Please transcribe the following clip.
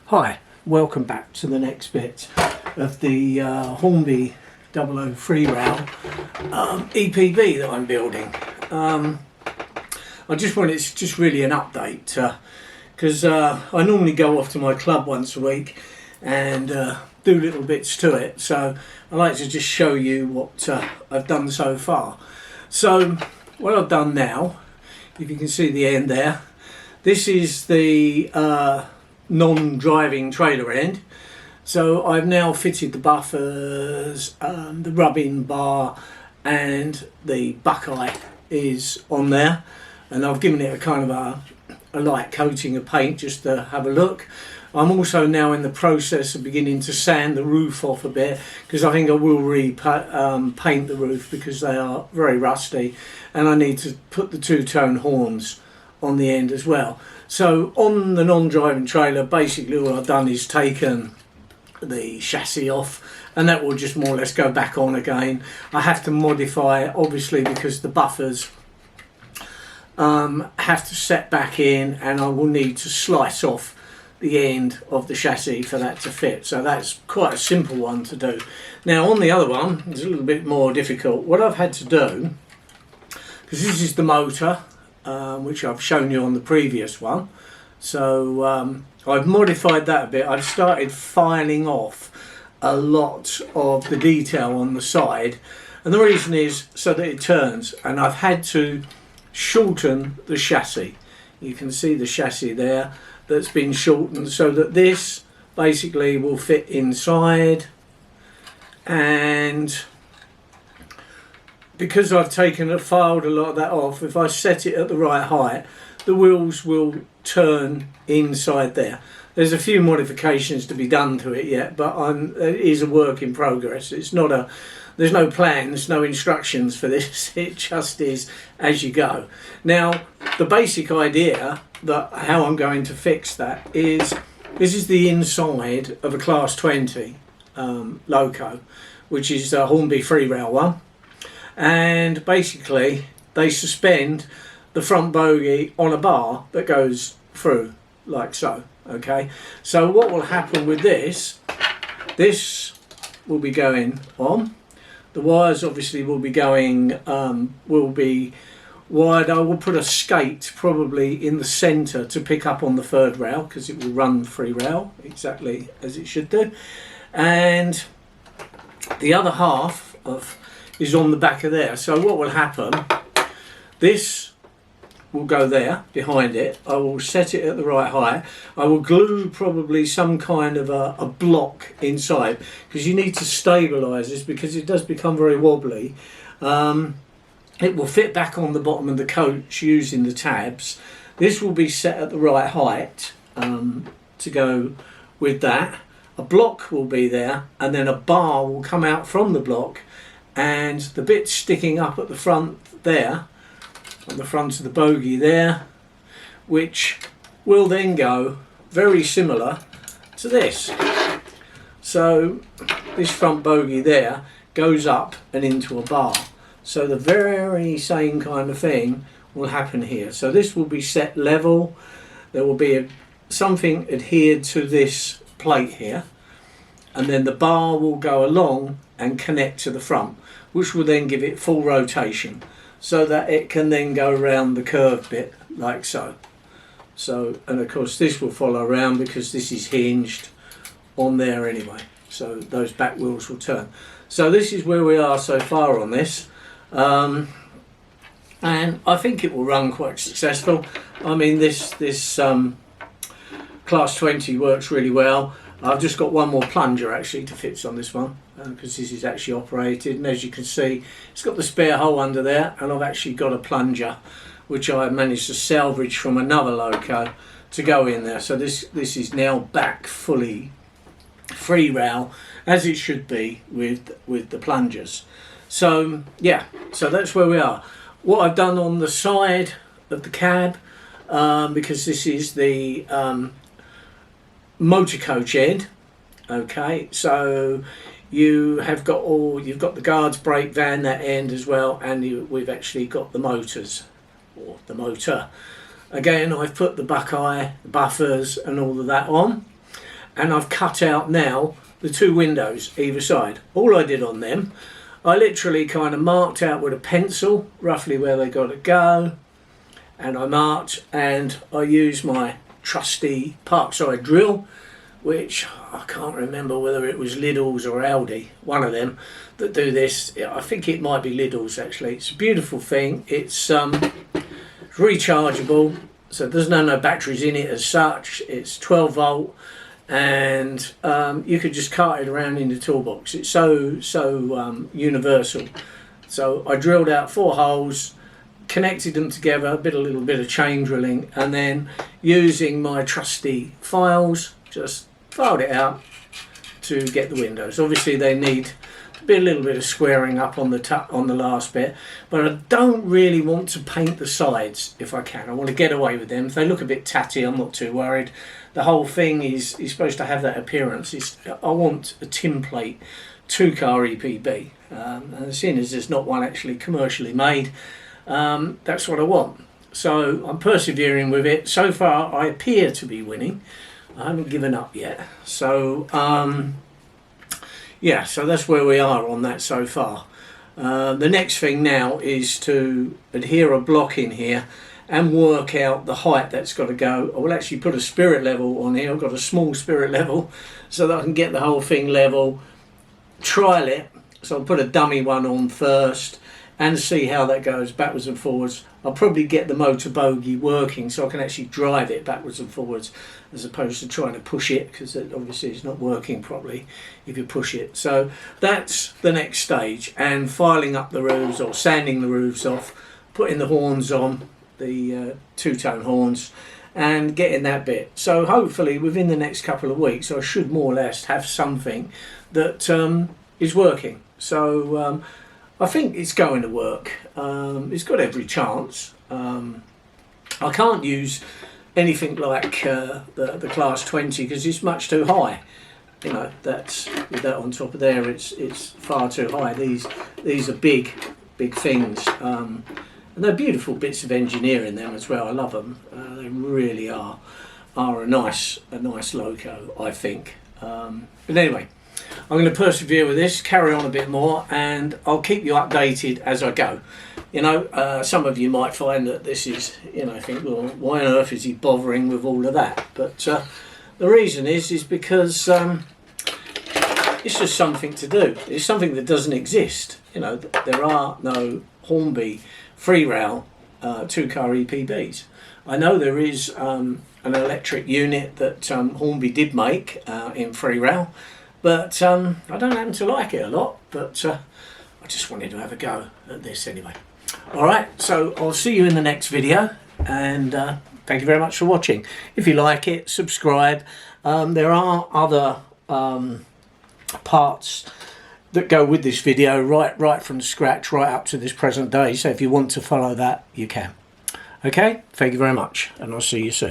Hi, welcome back to the next bit of the Hornby Dublo free rail EPB that I'm building. I just wanted, it's just really an update because I normally go off to my club once a week and do little bits to it, so I like to just show you what I've done so far. So what I've done now, if you can see the end there, this is the non-driving trailer end. So I've now fitted the buffers, the rubbing bar and the buckeye is on there, and I've given it a kind of a light coating of paint just to have a look. I'm also now in the process of beginning to sand the roof off a bit, because I think I will paint the roof because they are very rusty, and I need to put the two-tone horns on the end as well. So on the non-driving trailer, basically all I've done is taken the chassis off, and that will just more or less go back on again. I have to modify it obviously because the buffers have to set back in, and I will need to slice off the end of the chassis for that to fit. So that's quite a simple one to do. Now on the other one, it's a little bit more difficult. What I've had to do, because this is the motor, which I've shown you on the previous one, so I've modified that a bit. I've started filing off a lot of the detail on the side, and the reason is so that it turns, and I've had to shorten the chassis. You can see the chassis there that's been shortened so that this basically will fit inside, and because I've filed a lot of that off, if I set it at the right height, the wheels will turn inside there. There's a few modifications to be done to it yet, but it is a work in progress. It's not there's no plans, no instructions for this. It just is as you go. Now, the basic idea that how I'm going to fix that is, this is the inside of a Class 20 loco, which is a Hornby free rail one. And basically they suspend the front bogie on a bar that goes through like so. Okay, so what will happen with this will be going on, the wires obviously will be going will be wired. I will put a skate probably in the center to pick up on the third rail, because it will run free rail exactly as it should do, and the other half is on the back of there. So what will happen, this will go there behind it. I will set it at the right height. I will glue probably some kind of a block inside, because you need to stabilize this because it does become very wobbly. It will fit back on the bottom of the coach using the tabs. This will be set at the right height to go with that. A block will be there, and then a bar will come out from the block, and the bit sticking up at the front there, on the front of the bogie there, which will then go very similar to this. So this front bogie there goes up and into a bar. So the very same kind of thing will happen here. So this will be set level. There will be something adhered to this plate here, and then the bar will go along and connect to the front, which will then give it full rotation so that it can then go around the curved bit like so. So, and of course this will follow around because this is hinged on there anyway, so those back wheels will turn. So this is where we are so far on this, and I think it will run quite successful. I mean, this Class 20 works really well. I've just got one more plunger actually to fit on this one, because this is actually operated, and as you can see it's got the spare hole under there, and I've actually got a plunger which I managed to salvage from another loco to go in there. So this is now back fully free rail as it should be with the plungers. So yeah, so that's where we are. What I've done on the side of the cab, because this is the motor coach end, okay, so you've got the guards brake van, that end as well, and we've actually got the motors, or the motor. Again, I've put the buckeye, buffers and all of that on, and I've cut out now the 2 windows either side. All I did on them, I literally kind of marked out with a pencil roughly where they got to go, and I marked, and I used my trusty Parkside drill, which I can't remember whether it was Lidl's or Aldi, one of them that do this. I think it might be Lidl's actually. It's a beautiful thing. It's rechargeable, so there's no batteries in it as such. It's 12 volt, and you could just cart it around in the toolbox. It's so universal. So I drilled out 4 holes, connected them together, a little bit of chain drilling, and then using my trusty files, just filed it out to get the windows. Obviously they need a little bit of squaring up on the last bit, but I don't really want to paint the sides if I can. I want to get away with them. If they look a bit tatty, I'm not too worried. The whole thing is supposed to have that appearance. I want a tin plate 2-car EPB, and seeing as there's not one actually commercially made, that's what I want. So I'm persevering with it. So far I appear to be winning. I haven't given up yet. So yeah, so that's where we are on that so far. The next thing now is to adhere a block in here and work out the height that's got to go. I will actually put a spirit level on here. I've got a small spirit level so that I can get the whole thing level, trial it. So I'll put a dummy one on first and see how that goes backwards and forwards. I'll probably get the motor bogie working so I can actually drive it backwards and forwards, as opposed to trying to push it, because obviously it's not working properly if you push it. So that's the next stage, and filing up the roofs or sanding the roofs off, putting the horns on, the 2-tone horns, and getting that bit. So hopefully within the next couple of weeks I should more or less have something that is working. So I think it's going to work. It's got every chance. I can't use anything like the Class 20 because it's much too high. You know, that's with that on top of there, it's far too high. These are big things, and they're beautiful bits of engineering them as well. I love them. They really are a nice loco, I think. But anyway, I'm going to persevere with this, carry on a bit more, and I'll keep you updated as I go. You know, some of you might find that this is, you know, think, well, why on earth is he bothering with all of that? But the reason is because it's just something to do. It's something that doesn't exist. You know, there are no Hornby free rail 2-car EPBs. I know there is an electric unit that Hornby did make in free rail, but I don't happen to like it a lot, but I just wanted to have a go at this anyway. Alright, so I'll see you in the next video, and thank you very much for watching. If you like it, subscribe. There are other parts that go with this video right from scratch right up to this present day, so if you want to follow that, you can. Okay, thank you very much, and I'll see you soon.